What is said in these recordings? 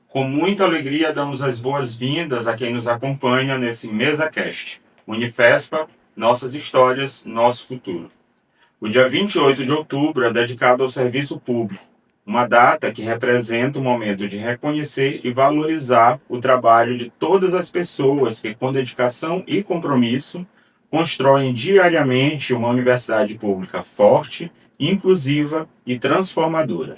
Com muita alegria, damos as boas-vindas a quem nos acompanha nesse MesaCast, Unifespa, Nossas Histórias, Nosso Futuro. O dia 28 de outubro é dedicado ao serviço público, uma data que representa um momento de reconhecer e valorizar o trabalho de todas as pessoas que, com dedicação e compromisso, constroem diariamente uma universidade pública forte, inclusiva e transformadora.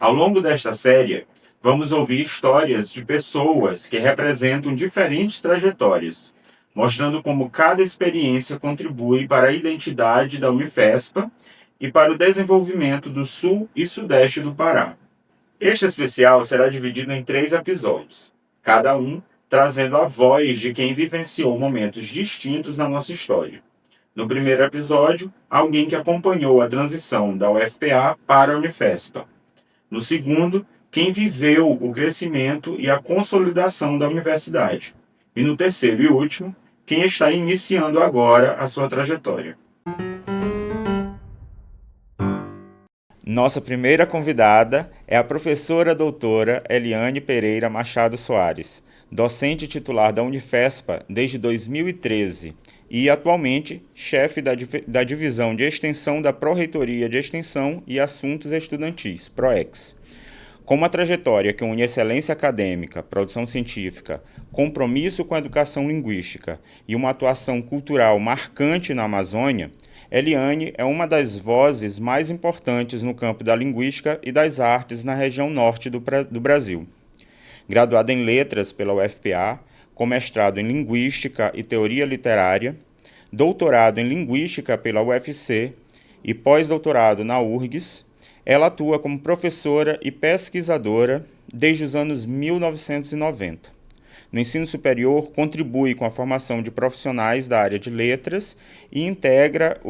Ao longo desta série, vamos ouvir histórias de pessoas que representam diferentes trajetórias, mostrando como cada experiência contribui para a identidade da Unifespa e para o desenvolvimento do Sul e Sudeste do Pará. Este especial será dividido em 3 episódios, cada um trazendo a voz de quem vivenciou momentos distintos na nossa história. No primeiro episódio, alguém que acompanhou a transição da UFPA para a Unifespa. No segundo, quem viveu o crescimento e a consolidação da universidade. E no terceiro e último, quem está iniciando agora a sua trajetória. Nossa primeira convidada é a professora doutora Eliane Pereira Machado Soares, docente titular da Unifespa desde 2013 e atualmente chefe da Divisão de Extensão da Pró-Reitoria de Extensão e Assuntos Estudantis, PROEX. Com uma trajetória que une excelência acadêmica, produção científica, compromisso com a educação linguística e uma atuação cultural marcante na Amazônia, Eliane é uma das vozes mais importantes no campo da linguística e das artes na região norte do Brasil. Graduada em Letras pela UFPA, com mestrado em Linguística e Teoria Literária, doutorado em Linguística pela UFC e pós-doutorado na URGS, ela atua como professora e pesquisadora desde os anos 1990. No ensino superior, contribui com a formação de profissionais da área de letras e integra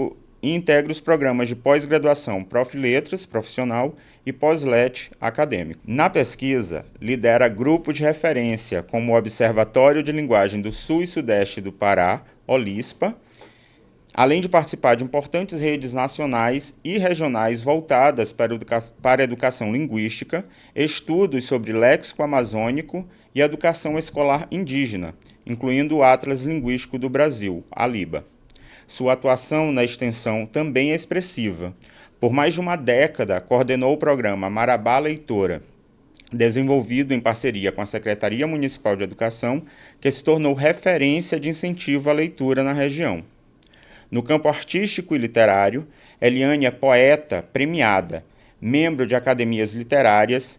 os programas de pós-graduação Prof. Letras, profissional, e Pós-Let, acadêmico. Na pesquisa, lidera grupos de referência como o Observatório de Linguagem do Sul e Sudeste do Pará, OLISPA, além de participar de importantes redes nacionais e regionais voltadas para a educação linguística, estudos sobre léxico amazônico e educação escolar indígena, incluindo o Atlas Linguístico do Brasil, ALIBA. Sua atuação na extensão também é expressiva. Por mais de uma década, coordenou o programa Marabá Leitora, desenvolvido em parceria com a Secretaria Municipal de Educação, que se tornou referência de incentivo à leitura na região. No campo artístico e literário, Eliane é poeta premiada, membro de academias literárias,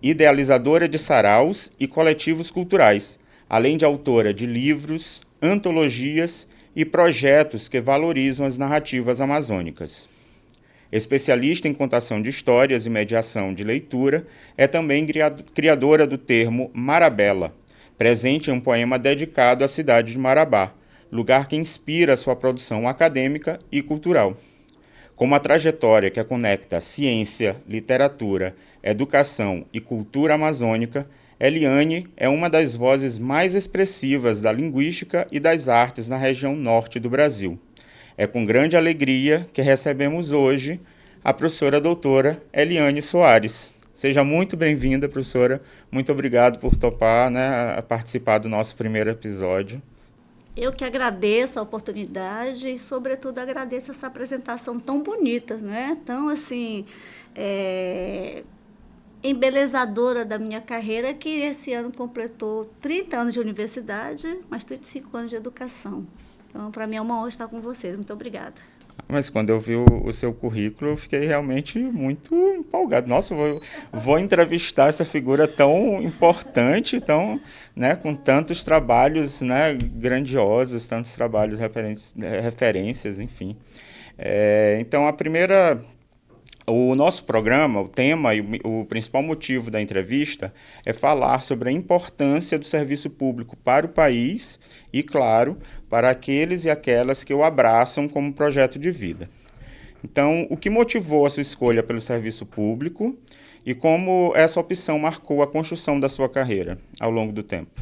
idealizadora de saraus e coletivos culturais, além de autora de livros, antologias e projetos que valorizam as narrativas amazônicas. Especialista em contação de histórias e mediação de leitura, é também criadora do termo Marabela, presente em um poema dedicado à cidade de Marabá, lugar que inspira sua produção acadêmica e cultural. Com uma trajetória que conecta ciência, literatura, educação e cultura amazônica, Eliane é uma das vozes mais expressivas da linguística e das artes na região norte do Brasil. É com grande alegria que recebemos hoje a professora doutora Eliane Soares. Seja muito bem-vinda, professora. Muito obrigado por topar, participar do nosso primeiro episódio. Eu que agradeço a oportunidade e, sobretudo, agradeço essa apresentação tão bonita, né? Tão, assim, embelezadora da minha carreira, que esse ano completou 30 anos de universidade, mas 35 anos de educação. Então, para mim é uma honra estar com vocês. Muito obrigada. Mas quando eu vi o seu currículo, eu fiquei realmente muito empolgado. Nossa, vou entrevistar essa figura tão importante, com tantos trabalhos, grandiosos, tantos trabalhos referências, enfim. Então, o nosso programa, o tema e o principal motivo da entrevista é falar sobre a importância do serviço público para o país e, claro, para aqueles e aquelas que o abraçam como projeto de vida. Então, o que motivou a sua escolha pelo serviço público e como essa opção marcou a construção da sua carreira ao longo do tempo?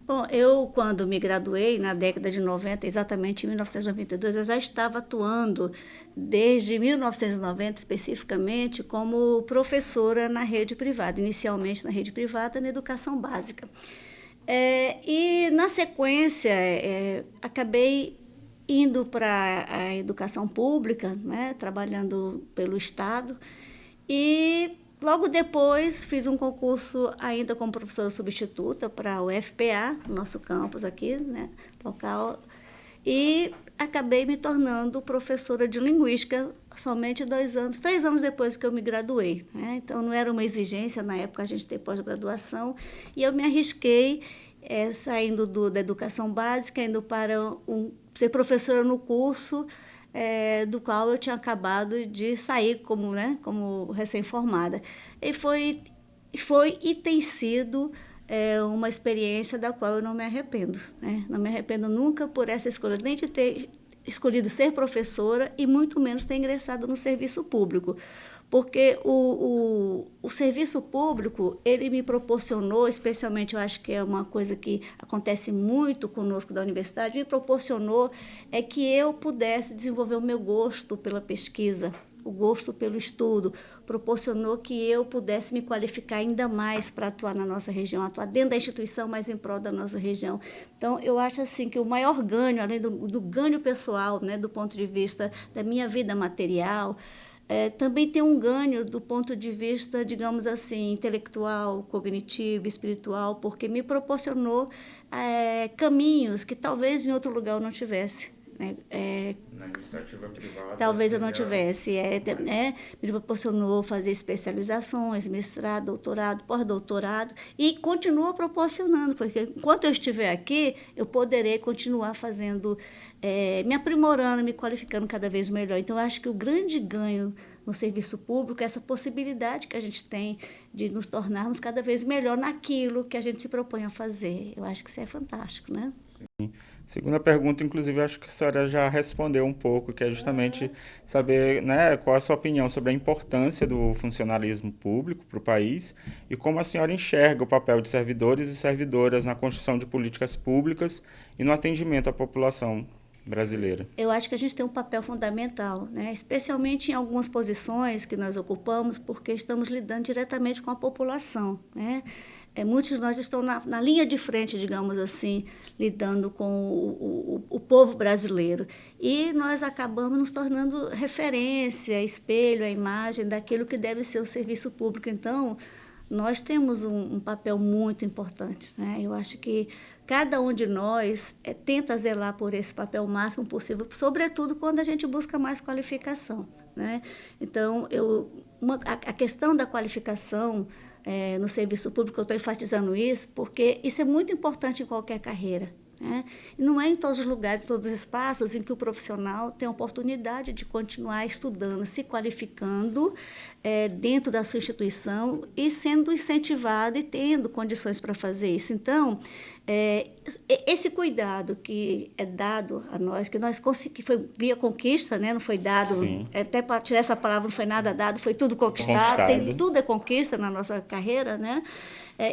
Bom, eu, quando me graduei, na década de 90, exatamente em 1992, eu já estava atuando, desde 1990 especificamente, como professora na rede privada, inicialmente na rede privada, na educação básica. E, na sequência, acabei indo para a educação pública, né, trabalhando pelo Estado, e logo depois fiz um concurso ainda como professora substituta para o UFPA, nosso campus aqui, né, local, e acabei me tornando professora de linguística somente 2 anos, 3 anos depois que eu me graduei, né? Então não era uma exigência na época a gente ter pós-graduação, e eu me arrisquei saindo da educação básica, indo para ser professora no curso do qual eu tinha acabado de sair como recém-formada. E tem sido uma experiência da qual eu não me arrependo, né? Não me arrependo nunca por essa escolha, nem de ter escolhido ser professora e muito menos ter ingressado no serviço público, porque o serviço público, ele me proporcionou, especialmente eu acho que é uma coisa que acontece muito conosco da universidade, me proporcionou que eu pudesse desenvolver o meu gosto pela pesquisa, o gosto pelo estudo, proporcionou que eu pudesse me qualificar ainda mais para atuar na nossa região, atuar dentro da instituição, mas em prol da nossa região. Então, eu acho assim que o maior ganho, além do ganho pessoal, né, do ponto de vista da minha vida material, também tem um ganho do ponto de vista, digamos assim, intelectual, cognitivo, espiritual, porque me proporcionou caminhos que talvez em outro lugar eu não tivesse. Na iniciativa privada. Talvez eu não tivesse. Me proporcionou fazer especializações, mestrado, doutorado, pós-doutorado, e continua proporcionando, porque enquanto eu estiver aqui, eu poderei continuar fazendo, me aprimorando, me qualificando cada vez melhor. Então, eu acho que o grande ganho no serviço público é essa possibilidade que a gente tem de nos tornarmos cada vez melhor naquilo que a gente se propõe a fazer. Eu acho que isso é fantástico, né? Sim. Segunda pergunta, inclusive, acho que a senhora já respondeu um pouco, que é justamente saber, né, qual a sua opinião sobre a importância do funcionalismo público para o país e como a senhora enxerga o papel de servidores e servidoras na construção de políticas públicas e no atendimento à população brasileira. Eu acho que a gente tem um papel fundamental, né? Especialmente em algumas posições que nós ocupamos, porque estamos lidando diretamente com a população, né? Muitos de nós estão na linha de frente, digamos assim, lidando com o povo brasileiro. E nós acabamos nos tornando referência, espelho, a imagem daquilo que deve ser o serviço público. Então, nós temos um papel muito importante, né? Eu acho que cada um de nós tenta zelar por esse papel o máximo possível, sobretudo quando a gente busca mais qualificação, né? Então, a questão da qualificação no serviço público, eu estou enfatizando isso, porque isso é muito importante em qualquer carreira, né? E não é em todos os lugares, em todos os espaços em que o profissional tem a oportunidade de continuar estudando, se qualificando dentro da sua instituição e sendo incentivado e tendo condições para fazer isso. Então, esse cuidado que é dado a nós, que foi via conquista, né? Não foi dado, até para tirar essa palavra, não foi nada dado, foi tudo conquistado. Tudo é conquista na nossa carreira, né?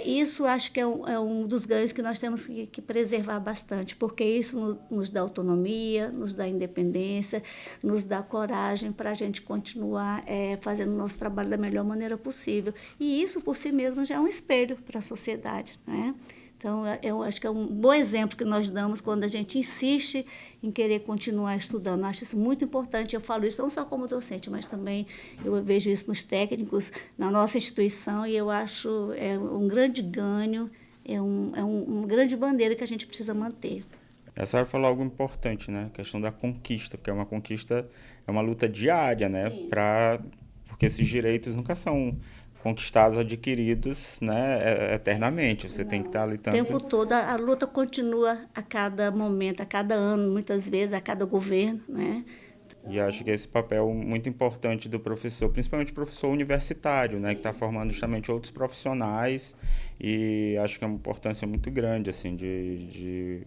Isso acho que é um dos ganhos que nós temos que preservar bastante, porque isso nos dá autonomia, nos dá independência, nos dá coragem para a gente continuar fazendo o nosso trabalho da melhor maneira possível. E isso, por si mesmo, já é um espelho para a sociedade, né? Então, eu acho que é um bom exemplo que nós damos quando a gente insiste em querer continuar estudando. Eu acho isso muito importante. Eu falo isso não só como docente, mas também eu vejo isso nos técnicos, na nossa instituição, e eu acho um grande ganho, uma grande bandeira que a gente precisa manter. A senhora falou algo importante, né? A questão da conquista, porque uma conquista é uma luta diária, né? Porque esses direitos nunca são conquistados, adquiridos, né, eternamente. Você tem que estar ali tanto... O tempo todo, a luta continua a cada momento, a cada ano, muitas vezes, a cada governo, né? E acho que esse papel muito importante do professor, principalmente professor universitário, né, que está formando justamente outros profissionais, e acho que é uma importância muito grande, assim, de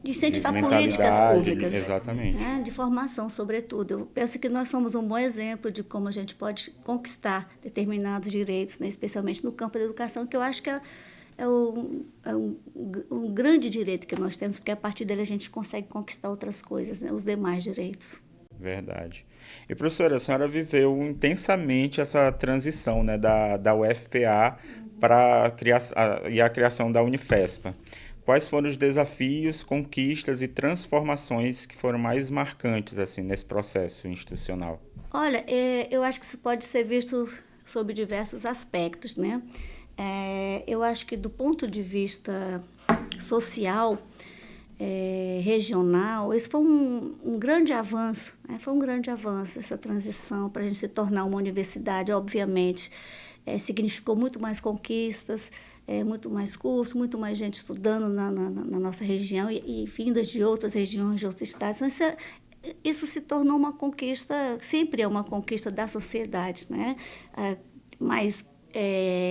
incentivar políticas públicas. Exatamente. Né? De formação, sobretudo. Eu penso que nós somos um bom exemplo de como a gente pode conquistar determinados direitos, né? Especialmente no campo da educação, que eu acho que um grande direito que nós temos, porque a partir dele a gente consegue conquistar outras coisas, né? Os demais direitos. Verdade. E, professora, a senhora viveu intensamente essa transição, né, da UFPA para a criação da Unifespa. Quais foram os desafios, conquistas e transformações que foram mais marcantes assim, nesse processo institucional? Olha, eu acho que isso pode ser visto sob diversos aspectos, né? Eu acho que do ponto de vista social, regional, esse foi um grande avanço, né? Foi um grande avanço essa transição para a gente se tornar uma universidade, obviamente. Significou muito mais conquistas, muito mais cursos, muito mais gente estudando na nossa região e vindas de outras regiões, de outros estados. Então, isso se tornou uma conquista, sempre é uma conquista da sociedade, né? Mais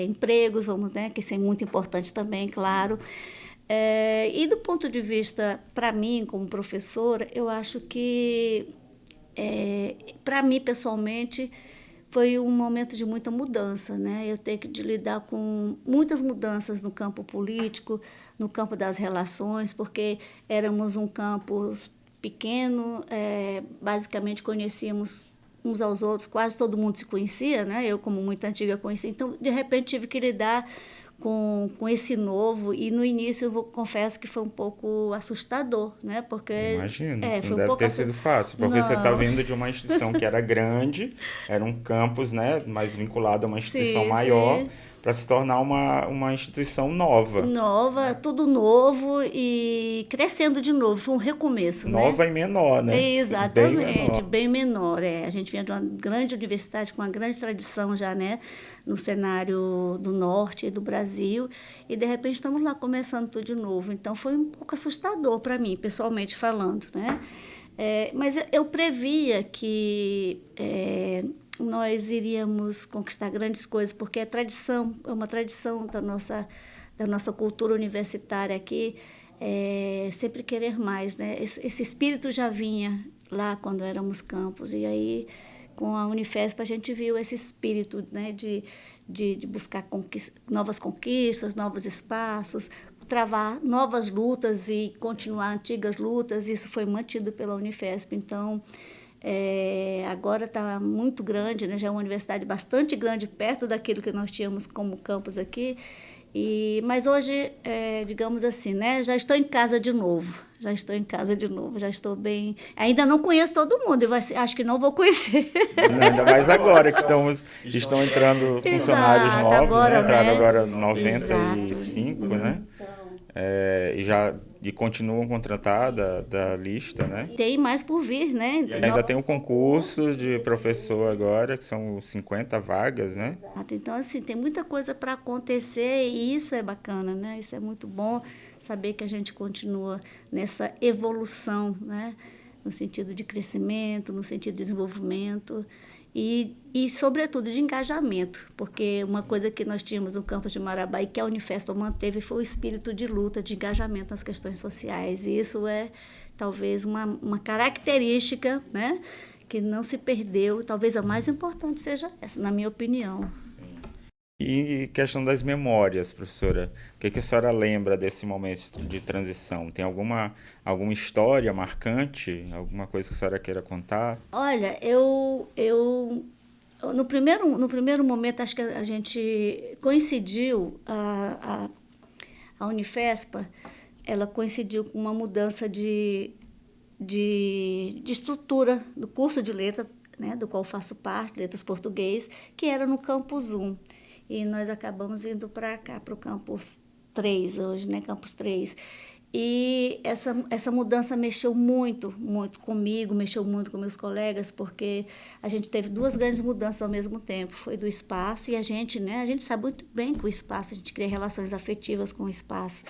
empregos, né? Que isso é muito importante também, claro. E do ponto de vista, para mim, como professora, eu acho que, para mim, pessoalmente, foi um momento de muita mudança, né? Eu tenho que lidar com muitas mudanças no campo político, no campo das relações, porque éramos um campus pequeno, basicamente conhecíamos uns aos outros, quase todo mundo se conhecia, né? Eu, como muito antiga, conhecia. Então, de repente, tive que lidar com esse novo, e no início confesso que foi um pouco assustador, né? Porque Imagino, não foi um deve pouco ter sido fácil, porque você está não, vindo de uma instituição que era grande, era um campus, né, mais vinculado a uma instituição sim, maior, sim. para se tornar uma instituição nova. Nova, tudo novo e crescendo de novo, foi um recomeço, né? Nova e menor, né? Bem Exatamente, menor. bem menor. A gente vinha de uma grande universidade com uma grande tradição já, né, no cenário do norte do Brasil, e de repente estamos lá começando tudo de novo. Então foi um pouco assustador para mim, pessoalmente falando, né? Mas eu previa que nós iríamos conquistar grandes coisas, porque é uma tradição da nossa cultura universitária aqui, sempre querer mais, né? Esse espírito já vinha lá quando éramos campus, e aí com a Unifesp a gente viu esse espírito, né, de buscar novas conquistas, novos espaços, travar novas lutas e continuar antigas lutas. Isso foi mantido pela Unifesp. Então, agora está muito grande, né? Já é uma universidade bastante grande, perto daquilo que nós tínhamos como campus aqui. Mas hoje, digamos assim, né? Já estou em casa de novo. Já estou bem. Ainda não conheço todo mundo, acho que não vou conhecer. Ainda mais agora que estão entrando funcionários Exato, novos, né? agora, Entraram né? agora Exato. 95, né? E continuam contratados da lista, né? Tem mais por vir, né? E ainda tem um concurso de professor agora, que são 50 vagas, né? Exato. Então, assim, tem muita coisa para acontecer e isso é bacana, né? Isso é muito bom, saber que a gente continua nessa evolução, né? No sentido de crescimento, no sentido de desenvolvimento sobretudo, de engajamento, porque uma coisa que nós tínhamos no campus de Marabá e que a Unifesp manteve foi o espírito de luta, de engajamento nas questões sociais. E isso é talvez uma característica, né, que não se perdeu. Talvez a mais importante seja essa, na minha opinião. E questão das memórias, professora, o que a senhora lembra desse momento de transição? Tem alguma história marcante, alguma coisa que a senhora queira contar? Olha, no primeiro momento, acho que a gente coincidiu, a Unifespa, ela coincidiu com uma mudança de estrutura do curso de letras, né, do qual faço parte, letras português, que era no campus 1. E nós acabamos vindo para cá, para o campus 3 hoje, né, campus 3. E essa mudança mexeu muito, muito comigo, mexeu muito com meus colegas, porque a gente teve duas grandes mudanças ao mesmo tempo. Foi do espaço e a gente sabe muito bem que o espaço, a gente cria relações afetivas com o espaço.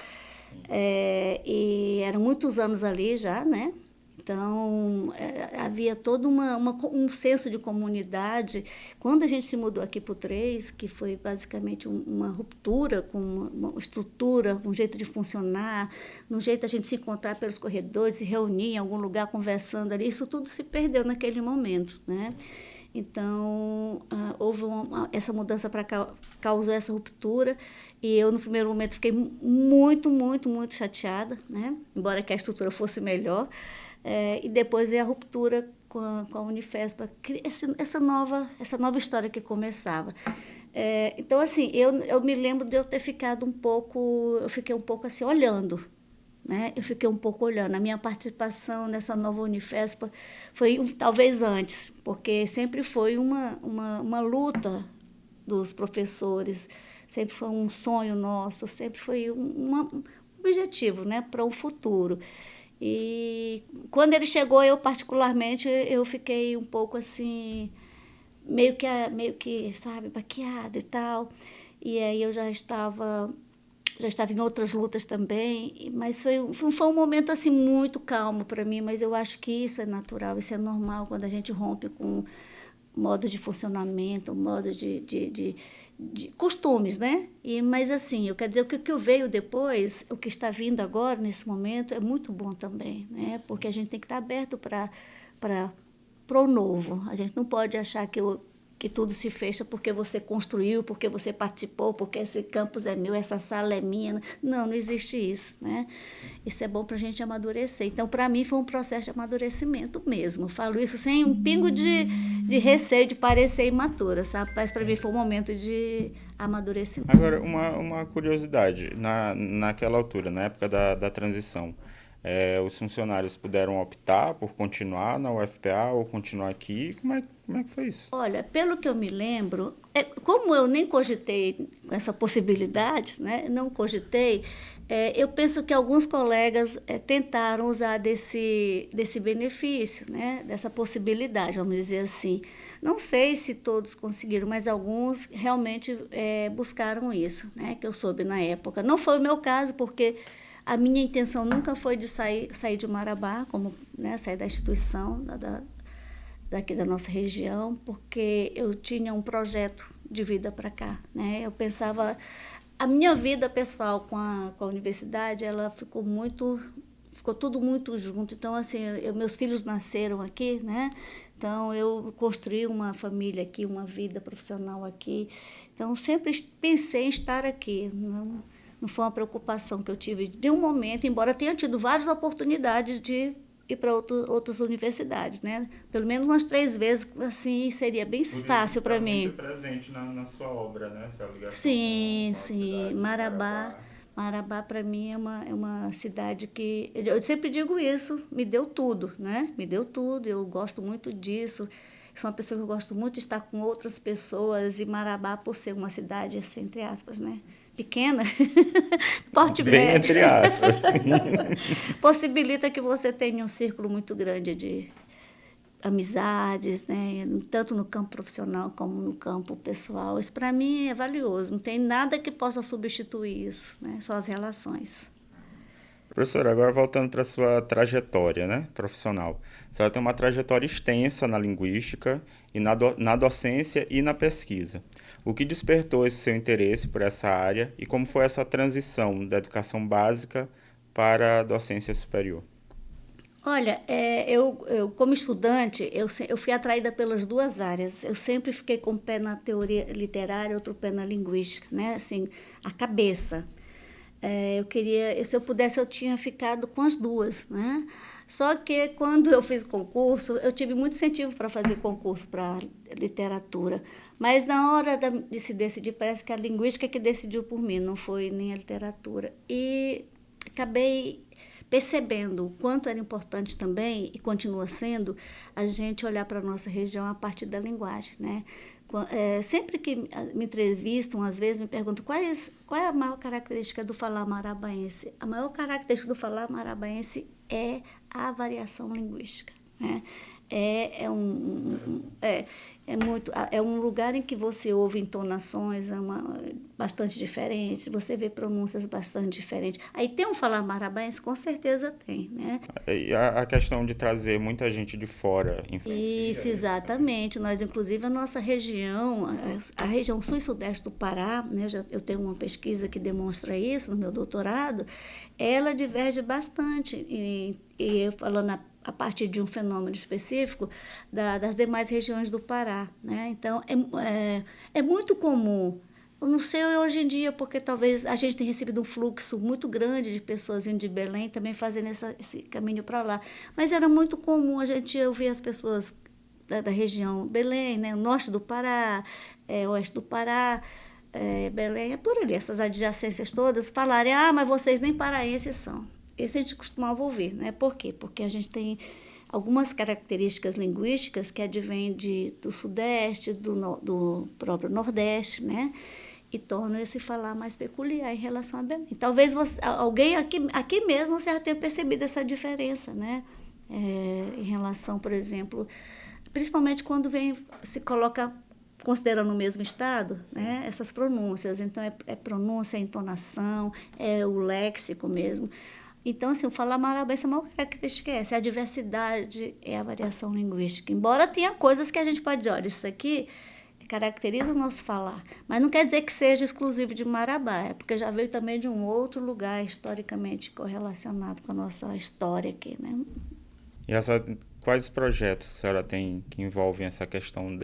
E eram muitos anos ali já, né? Então, havia todo um senso de comunidade. Quando a gente se mudou aqui para o 3, que foi basicamente uma ruptura com uma estrutura, um jeito de funcionar, um jeito de a gente se encontrar pelos corredores, se reunir em algum lugar conversando ali, isso tudo se perdeu naquele momento, né? Então, houve essa mudança para cá, causou essa ruptura, e eu, no primeiro momento, fiquei muito, muito, muito chateada, né? Embora que a estrutura fosse melhor, e depois veio a ruptura com a Unifesp, essa nova história que começava. Então, assim, eu me lembro de eu ter ficado eu fiquei um pouco assim, olhando, né? Eu fiquei um pouco olhando. A minha participação nessa nova Unifesp foi talvez antes, porque sempre foi uma luta dos professores, sempre foi um sonho nosso, sempre foi um objetivo, né, para o futuro. E quando ele chegou, eu particularmente, eu fiquei um pouco assim, meio que, sabe, baqueada e tal. E aí eu já estava em outras lutas também, mas foi um momento assim muito calmo para mim, mas eu acho que isso é natural, isso é normal quando a gente rompe com modo de funcionamento, modo de costumes, né? Mas assim, eu quero dizer, o que veio depois, o que está vindo agora, nesse momento, é muito bom também, né? Porque a gente tem que estar aberto para o novo. A gente não pode achar que tudo se fecha porque você construiu, porque você participou, porque esse campus é meu, essa sala é minha. Não, não existe isso, né? Isso é bom para a gente amadurecer. Então, para mim, foi um processo de amadurecimento mesmo. Eu falo isso sem um pingo de receio de parecer imatura, sabe? Mas para mim foi um momento de amadurecimento. Agora, uma curiosidade, naquela altura, na época da transição, os funcionários puderam optar por continuar na UFPA ou continuar aqui? Como é que foi isso? Olha, pelo que eu me lembro, como eu nem cogitei essa possibilidade, né? Não cogitei, eu penso que alguns colegas tentaram usar desse benefício, né? Dessa possibilidade, vamos dizer assim. Não sei se todos conseguiram, mas alguns realmente buscaram isso, né? Que eu soube na época. Não foi o meu caso, porque a minha intenção nunca foi de sair de Marabá, né? Sair da instituição, daqui da nossa região, porque eu tinha um projeto de vida para cá, né? Eu pensava, a minha vida pessoal com a universidade, ela ficou tudo muito junto. Então, assim, meus filhos nasceram aqui, né? Então, eu construí uma família aqui, uma vida profissional aqui. Então, sempre pensei em estar aqui. Não foi uma preocupação que eu tive de um momento, embora tenha tido várias oportunidades de ir para outras universidades, né? Pelo menos umas 3 vezes, assim, seria bem fácil para mim. Muito presente na sua obra, né? Essa ligação Sim. Marabá para mim é uma cidade que, eu sempre digo isso, me deu tudo, né? Me deu tudo, eu gosto muito disso. Sou uma pessoa que eu gosto muito de estar com outras pessoas, e Marabá, por ser uma cidade, assim, entre aspas, né? Pequena, porte bem médio, entre aspas, sim. possibilita que você tenha um círculo muito grande de amizades, né? Tanto no campo profissional como no campo pessoal. Isso para mim é valioso, não tem nada que possa substituir isso, né? Só as relações. Professora, agora voltando para a sua trajetória, né, profissional. A senhora tem uma trajetória extensa na linguística, e na docência e na pesquisa. O que despertou esse seu interesse por essa área e como foi essa transição da educação básica para a docência superior? Olha, eu como estudante, eu fui atraída pelas duas áreas. Eu sempre fiquei com um pé na teoria literária, outro pé na linguística, né? Assim, a cabeça. Eu queria, se eu pudesse, eu tinha ficado com as duas, né? Só que quando eu fiz concurso, eu tive muito incentivo para fazer concurso para literatura. Mas na hora de se decidir, parece que a linguística que decidiu por mim, não foi nem a literatura. E acabei percebendo o quanto era importante também, e continua sendo, a gente olhar para a nossa região a partir da linguagem, né? Sempre que me entrevistam, às vezes me perguntam qual é a maior característica do falar marabaense. A maior característica do falar marabaense é a variação linguística, né? É um lugar em que você ouve entonações bastante diferentes, você vê pronúncias bastante diferentes. Aí tem um falar marabaense, com certeza tem, né? E a questão de trazer muita gente de fora influencia? Isso, exatamente. Nós, inclusive, a nossa região, a região sul e sudeste do Pará, né, eu tenho uma pesquisa que demonstra isso no meu doutorado, ela diverge bastante. E falando a partir de um fenômeno específico das demais regiões do Pará, né? Então, é muito comum. Eu não sei hoje em dia, porque talvez a gente tenha recebido um fluxo muito grande de pessoas indo de Belém também fazendo esse caminho para lá. Mas era muito comum a gente ouvir as pessoas da região Belém, né? O norte do Pará, oeste do Pará, Belém, é por ali, essas adjacências todas, falarem, mas vocês nem paraenses são. Isso a gente costumava ouvir, né? Por quê? Porque a gente tem algumas características linguísticas que advêm do Sudeste, do próprio Nordeste, né? E tornam esse falar mais peculiar em relação a Belém. Talvez alguém aqui mesmo você já tenha percebido essa diferença, né? Em relação, por exemplo, principalmente quando se coloca considerando o mesmo estado, né, essas pronúncias. Então, é pronúncia, é entonação, é o léxico mesmo. Então, assim, o falar marabense, a maior característica é essa, a diversidade, é a variação linguística. Embora tenha coisas que a gente pode dizer, olha, isso aqui caracteriza o nosso falar, mas não quer dizer que seja exclusivo de Marabá, é porque já veio também de um outro lugar historicamente correlacionado com a nossa história aqui, né? E quais projetos que a senhora tem que envolvem essa questão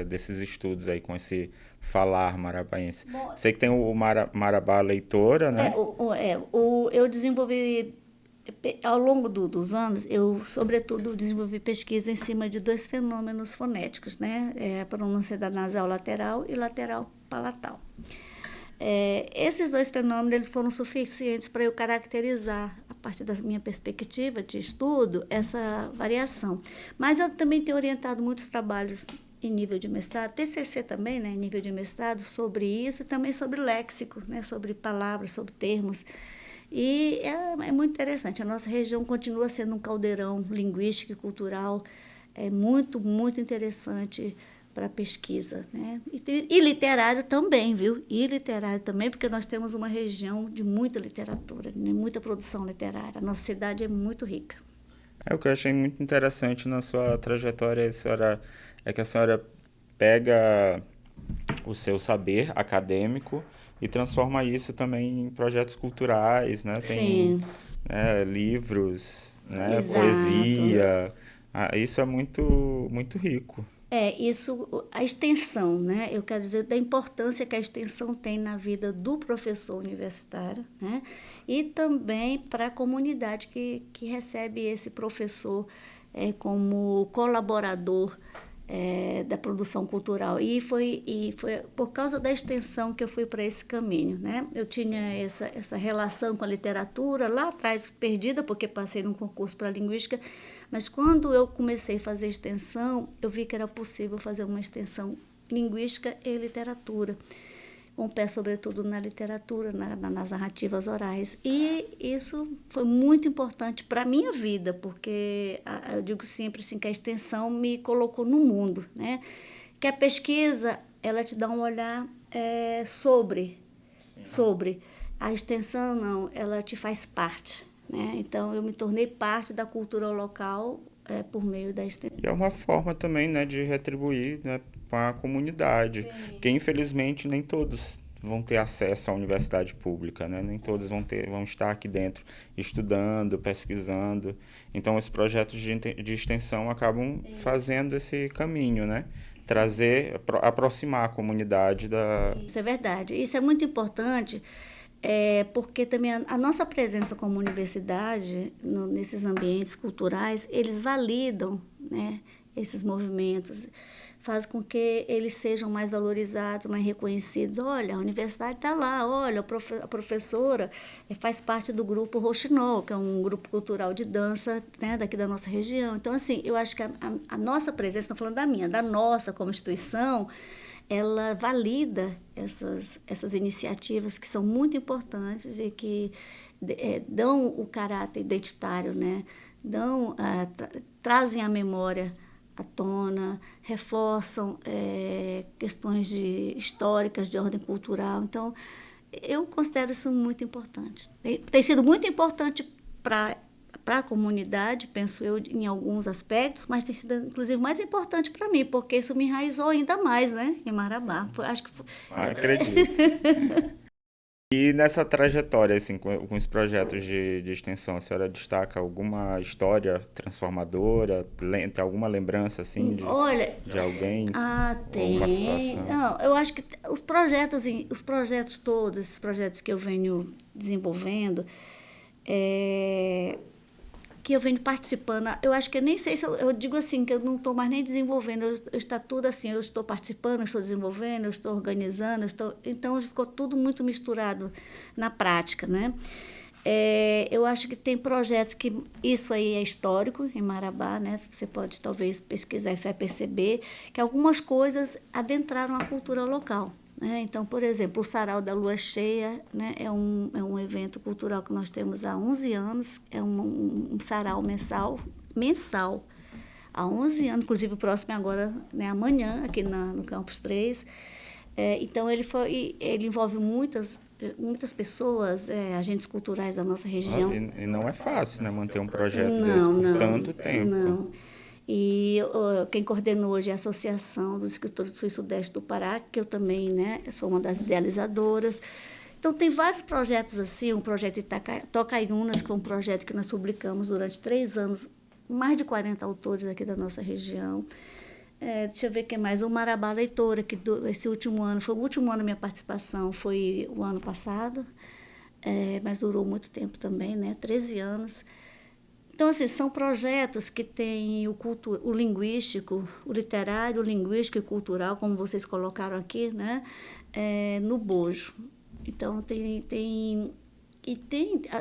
desses estudos aí com esse falar marabaense? Bom, sei que tem o Marabá Leitora, né? Eu desenvolvi, ao longo dos anos, eu, sobretudo, desenvolvi pesquisa em cima de dois fenômenos fonéticos, né? A pronúncia da nasal lateral e lateral palatal. Esses dois fenômenos eles foram suficientes para eu caracterizar, a partir da minha perspectiva de estudo, essa variação. Mas eu também tenho orientado muitos trabalhos em nível de mestrado, TCC também, né, em nível de mestrado, sobre isso e também sobre léxico, né, sobre palavras, sobre termos. E é muito interessante. A nossa região continua sendo um caldeirão linguístico e cultural muito, muito interessante para pesquisa, né? E literário também, viu? E literário também, porque nós temos uma região de muita literatura, né? Muita produção literária. A nossa cidade é muito rica. O que eu achei muito interessante na sua trajetória, é que a senhora pega o seu saber acadêmico e transforma isso também em projetos culturais, né? Tem livros, né? Poesia. Isso é muito, muito rico. A extensão, né? Eu quero dizer da importância que a extensão tem na vida do professor universitário, né? E também para a comunidade que recebe esse professor como colaborador da produção cultural. E foi por causa da extensão que eu fui para esse caminho, né? Eu tinha essa relação com a literatura lá atrás, perdida, porque passei num concurso para linguística, mas quando eu comecei a fazer extensão, eu vi que era possível fazer uma extensão linguística e literatura, com pé sobretudo na literatura, nas narrativas orais. E isso foi muito importante para a minha vida, porque eu digo sempre assim, que a extensão me colocou no mundo, né? Que a pesquisa, ela te dá um olhar sobre. A extensão, não, ela te faz parte, né? Então, eu me tornei parte da cultura local por meio da extensão. E é uma forma também, né, de retribuir, né, com a comunidade, porque infelizmente nem todos vão ter acesso à universidade pública, né? Nem todos vão estar aqui dentro estudando, pesquisando. Então, os projetos de extensão acabam fazendo esse caminho, né? Aproximar a comunidade da... Isso é verdade. Isso é muito importante, porque também a nossa presença como universidade, nesses ambientes culturais, eles validam, né, esses movimentos, faz com que eles sejam mais valorizados, mais reconhecidos. Olha, a universidade está lá, olha, a professora faz parte do grupo Rouxinol, que é um grupo cultural de dança, né, daqui da nossa região. Então, assim, eu acho que a nossa presença, estou falando da nossa como instituição, ela valida essas iniciativas que são muito importantes e que dão o caráter identitário, né, trazem a memória à tona, reforçam questões históricas de ordem cultural. Então, eu considero isso muito importante. Tem sido muito importante para a comunidade, penso eu, em alguns aspectos, mas tem sido, inclusive, mais importante para mim, porque isso me enraizou ainda mais, né, em Marabá. Acho que Acredito. E nessa trajetória, assim, com os projetos de extensão, a senhora destaca alguma história transformadora? Tem alguma lembrança, assim, Olha, de alguém ou uma tem. situação? Não, eu acho que os projetos todos, esses projetos que eu venho desenvolvendo, é, que eu venho participando, eu acho que eu nem sei se eu digo assim, que eu não estou mais nem desenvolvendo, está tudo assim, eu estou participando, eu estou desenvolvendo, eu estou organizando, então ficou tudo muito misturado na prática, né? Eu acho que tem projetos que isso aí é histórico em Marabá, né? Você pode talvez pesquisar e você vai perceber que algumas coisas adentraram a cultura local. Né? Então, por exemplo, o Sarau da Lua Cheia, né, é um evento cultural que nós temos há 11 anos, é um sarau mensal, há 11 anos, inclusive o próximo é agora, né, amanhã, aqui no Campus 3. Então, ele envolve muitas pessoas, agentes culturais da nossa região. E não é fácil, né, manter um projeto desse Não, por não, tanto tempo. não. E quem coordenou hoje é a Associação dos Escritores do Sul e Sudeste do Pará, que eu também, né, sou uma das idealizadoras. Então, tem vários projetos assim, um projeto Tocaiunas, que foi um projeto que nós publicamos durante 3 anos, mais de 40 autores aqui da nossa região. Deixa eu ver quem mais. O Marabá Leitora, que esse último ano, foi o último ano da minha participação, foi o ano passado, mas durou muito tempo também, né, 13 anos. Então, assim, são projetos que têm o linguístico, o literário, o linguístico e cultural, como vocês colocaram aqui, né, no bojo. Então,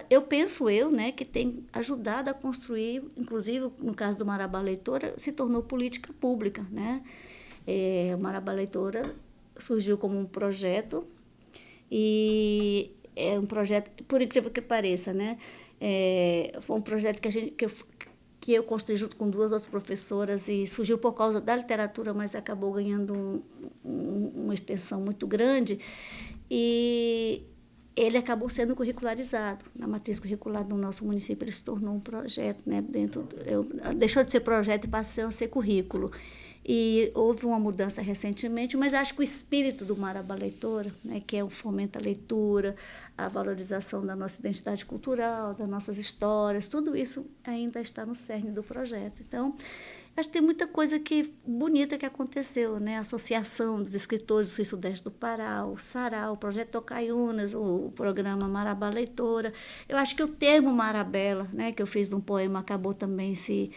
eu penso né, que tem ajudado a construir, inclusive, no caso do Marabá Leitora, se tornou política pública, né? O Marabá Leitora surgiu como um projeto e é um projeto, por incrível que pareça, né? Foi um projeto que eu construí junto com 2 outras professoras e surgiu por causa da literatura, mas acabou ganhando uma extensão muito grande. E ele acabou sendo curricularizado. Na matriz curricular do nosso município, ele se tornou um projeto, né? Deixou de ser projeto e passou a ser currículo. E houve uma mudança recentemente, mas acho que o espírito do Marabá Leitora, né, que é o fomento à leitura, a valorização da nossa identidade cultural, das nossas histórias, tudo isso ainda está no cerne do projeto. Então, acho que tem muita coisa bonita que aconteceu, né? A Associação dos Escritores do Sul e Sudeste do Pará, o Sarau, o Projeto Tocaiunas, o programa Marabá Leitora. Eu acho que o termo Marabela, né, que eu fiz num poema, acabou também se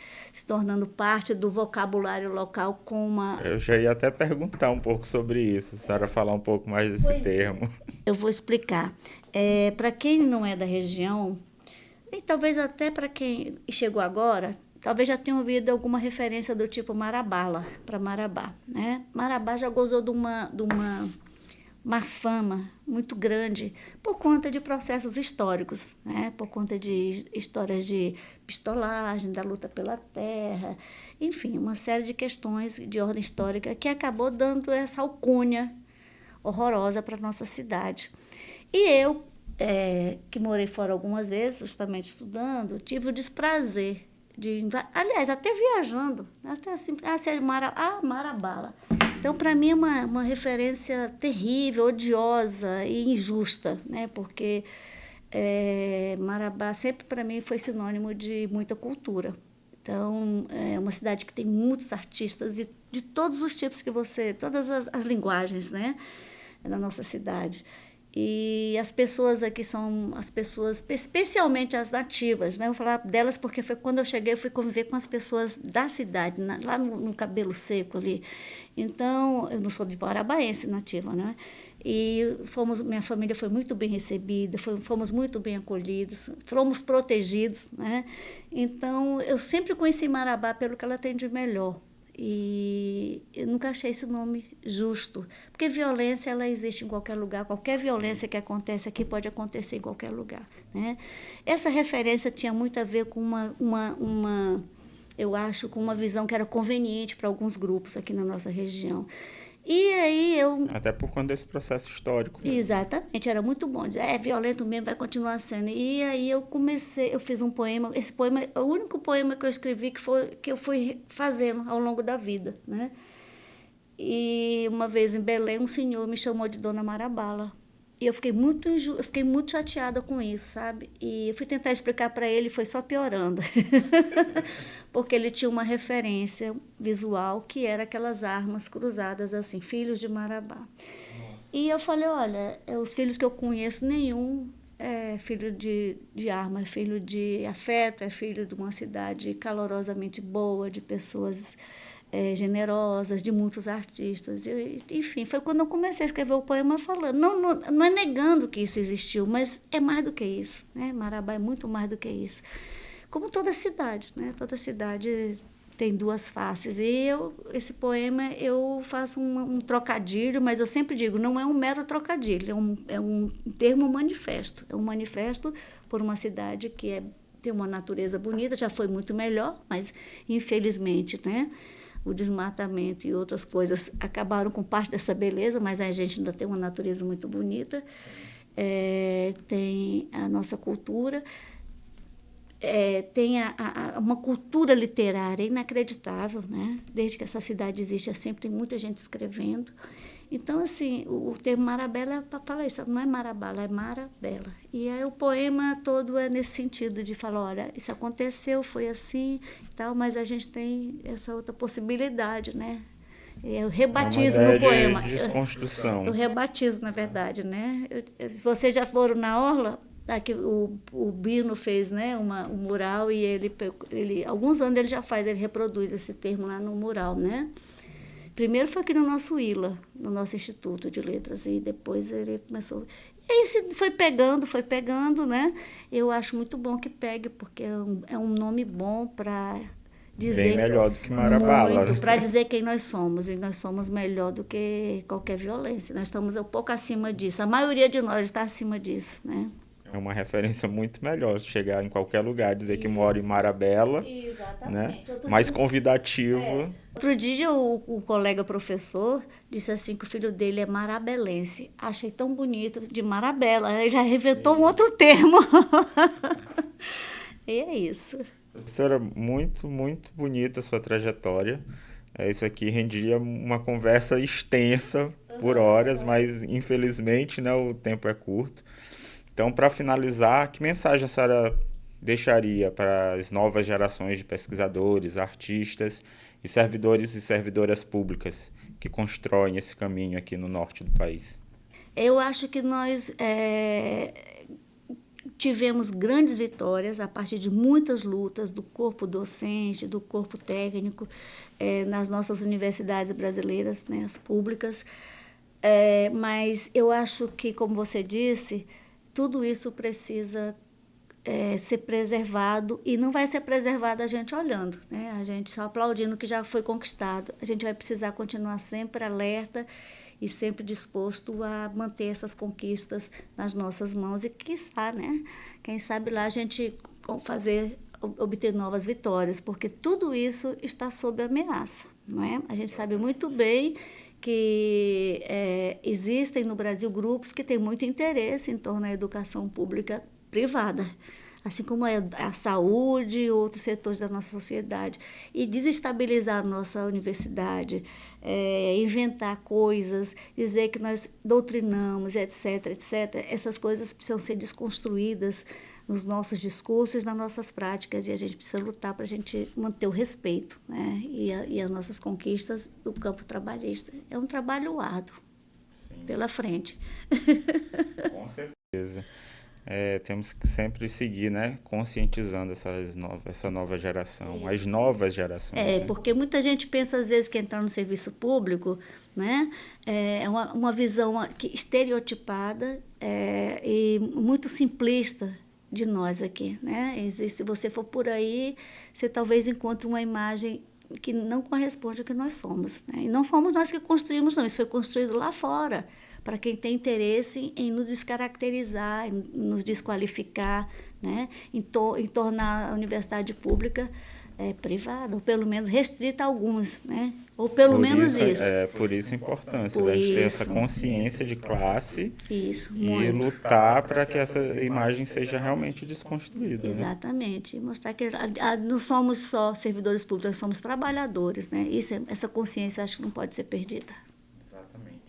tornando parte do vocabulário local com uma... Eu já ia até perguntar um pouco sobre isso, a senhora falar um pouco mais desse Pois é. termo. Eu vou explicar. Para quem não é da região, e talvez até para quem chegou agora, talvez já tenha ouvido alguma referência do tipo Marabala, para Marabá, né? Marabá já gozou de uma fama muito grande por conta de processos históricos, né? Por conta de histórias de pistolagem, da luta pela terra, enfim, uma série de questões de ordem histórica que acabou dando essa alcunha horrorosa para a nossa cidade. E eu, que morei fora algumas vezes, justamente estudando, tive o desprazer aliás, até viajando, até assim, Marabala. Então, para mim, é uma referência terrível, odiosa e injusta, né? Porque Marabá sempre, para mim, foi sinônimo de muita cultura. Então, é uma cidade que tem muitos artistas de todos os tipos todas as linguagens, né? Na nossa cidade. E as pessoas aqui são as pessoas, especialmente as nativas, né? Eu vou falar delas porque foi quando eu cheguei, eu fui conviver com as pessoas da cidade, lá no Cabelo Seco ali. Então, eu não sou de parabaense nativa, né? E minha família foi muito bem recebida, fomos muito bem acolhidos, fomos protegidos, né? Então, eu sempre conheci Marabá pelo que ela tem de melhor. E eu nunca achei esse nome justo, porque violência ela existe em qualquer lugar, qualquer violência que acontece aqui pode acontecer em qualquer lugar, né? Essa referência tinha muito a ver com eu acho, com uma visão que era conveniente para alguns grupos aqui na nossa região. E aí Até por conta desse processo histórico mesmo. Exatamente, era muito bom. É violento mesmo, vai continuar sendo. E aí eu fiz um poema. Esse poema é o único poema que eu escrevi que eu fui fazendo ao longo da vida, né? E uma vez em Belém, um senhor me chamou de Dona Marabala. E eu fiquei eu fiquei muito chateada com isso, sabe? E eu fui tentar explicar para ele e foi só piorando. Porque ele tinha uma referência visual que era aquelas armas cruzadas assim, filhos de Marabá. E eu falei, olha, os filhos que eu conheço, nenhum é filho de arma, é filho de afeto, é filho de uma cidade calorosamente boa, de pessoas generosas, de muitos artistas. Enfim, foi quando eu comecei a escrever o poema falando. Não é negando que isso existiu, mas é mais do que isso. Né? Marabá é muito mais do que isso. Como toda cidade, né? Toda cidade tem duas faces. E esse poema eu faço um trocadilho, mas eu sempre digo, não é um mero trocadilho, é um termo manifesto. É um manifesto por uma cidade que tem uma natureza bonita, já foi muito melhor, mas infelizmente, né? O desmatamento e outras coisas acabaram com parte dessa beleza, mas a gente ainda tem uma natureza muito bonita, tem a nossa cultura, tem uma cultura literária inacreditável, né? Desde que essa cidade existe, sempre tem muita gente escrevendo. Então, assim, o termo Marabela é para falar isso, não é Marabala, é Marabela. E aí o poema todo é nesse sentido de falar, olha, isso aconteceu, foi assim, tal, mas a gente tem essa outra possibilidade, né? Eu rebatizo no poema. De desconstrução. Eu rebatizo, na verdade, né? Se vocês já foram na Orla, aqui, o Bino fez, né, um mural e alguns anos ele já faz, ele reproduz esse termo lá no mural, né? Primeiro foi aqui no nosso ILA, no nosso Instituto de Letras, e depois ele começou... E aí foi pegando, né? Eu acho muito bom que pegue, porque é um nome bom para dizer... Bem melhor do que Marabala. Muito, para dizer quem nós somos, e nós somos melhor do que qualquer violência. Nós estamos um pouco acima disso, a maioria de nós está acima disso, né? É uma referência muito melhor chegar em qualquer lugar, dizer que mora em Marabela, né? Mais convidativo. Outro dia o colega professor disse assim que o filho dele é marabelense. Achei tão bonito, de Marabela. Ele já inventou um outro termo. E é isso. Professora, muito, muito bonita a sua trajetória. Isso aqui rendia uma conversa extensa por horas, mas infelizmente, né, o tempo é curto. Então, para finalizar, que mensagem a senhora deixaria para as novas gerações de pesquisadores, artistas e servidores e servidoras públicas que constroem esse caminho aqui no norte do país? Eu acho que nós tivemos grandes vitórias a partir de muitas lutas do corpo docente, do corpo técnico, nas nossas universidades brasileiras, né, as públicas. Mas eu acho que, como você disse, tudo isso precisa ser preservado e não vai ser preservado a gente olhando, né? A gente só aplaudindo o que já foi conquistado. A gente vai precisar continuar sempre alerta e sempre disposto a manter essas conquistas nas nossas mãos e quiçá, né? Quem sabe lá a gente obter novas vitórias, porque tudo isso está sob ameaça, não é? A gente sabe muito bem que existem no Brasil grupos que têm muito interesse em torno da educação pública privada, assim como a saúde e outros setores da nossa sociedade. E desestabilizar a nossa universidade, inventar coisas, dizer que nós doutrinamos, etc., etc., essas coisas precisam ser desconstruídas nos nossos discursos, nas nossas práticas, e a gente precisa lutar para a gente manter o respeito, né? E as nossas conquistas do campo trabalhista. É um trabalho árduo. Sim. Pela frente. Com certeza. Temos que sempre seguir, né, conscientizando essa nova geração, as novas gerações. Né? Porque muita gente pensa, às vezes, que entrar no serviço público, né, é uma visão estereotipada e muito simplista de nós aqui, né? Se você for por aí, você talvez encontre uma imagem que não corresponde ao que nós somos, né? E não fomos nós que construímos, não. Isso foi construído lá fora, para quem tem interesse em nos descaracterizar, em nos desqualificar, né? Em tornar a universidade pública privada, ou pelo menos restrita a alguns, né? Ou pelo menos isso. Por isso a importância da gente ter essa consciência de classe e muito. Lutar para que essa imagem seja realmente desconstruída. Exatamente. Né? Mostrar que não somos só servidores públicos, nós somos trabalhadores, né? Essa consciência eu acho que não pode ser perdida. Exatamente.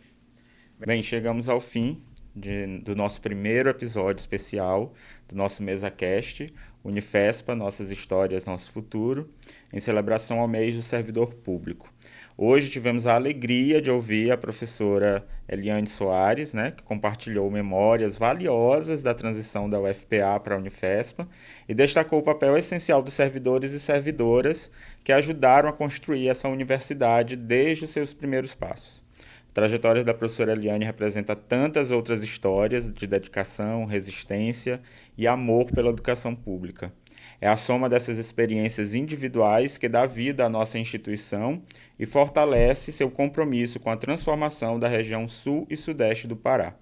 Bem, chegamos ao fim do nosso primeiro episódio especial do nosso MesaCast, Unifespa, Nossas Histórias, Nosso Futuro, em celebração ao mês do servidor público. Hoje tivemos a alegria de ouvir a professora Eliane Soares, que compartilhou memórias valiosas da transição da UFPA para a Unifespa e destacou o papel essencial dos servidores e servidoras que ajudaram a construir essa universidade desde os seus primeiros passos. A trajetória da professora Eliane representa tantas outras histórias de dedicação, resistência e amor pela educação pública. É a soma dessas experiências individuais que dá vida à nossa instituição e fortalece seu compromisso com a transformação da região sul e sudeste do Pará.